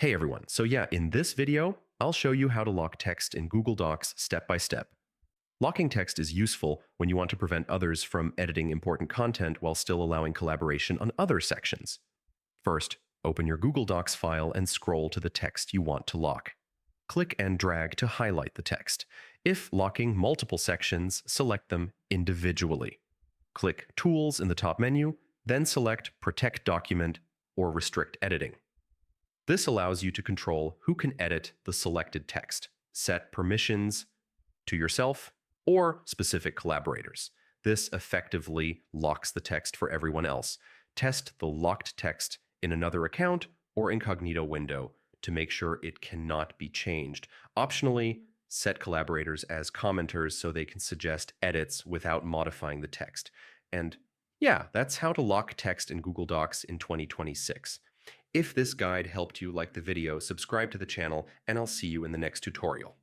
Hey everyone, so yeah, in this video, I'll show you how to lock text in Google Docs step by step. Locking text is useful when you want to prevent others from editing important content while still allowing collaboration on other sections. First, open your Google Docs file and scroll to the text you want to lock. Click and drag to highlight the text. If locking multiple sections, select them individually. Click Tools in the top menu, then select Protect Document or Restrict Editing. This allows you to control who can edit the selected text, set permissions to yourself or specific collaborators. This effectively locks the text for everyone else. Test the locked text in another account or incognito window to make sure it cannot be changed. Optionally, set collaborators as commenters so they can suggest edits without modifying the text. And yeah, that's how to lock text in Google Docs in 2026. If this guide helped you, like the video, subscribe to the channel, and I'll see you in the next tutorial.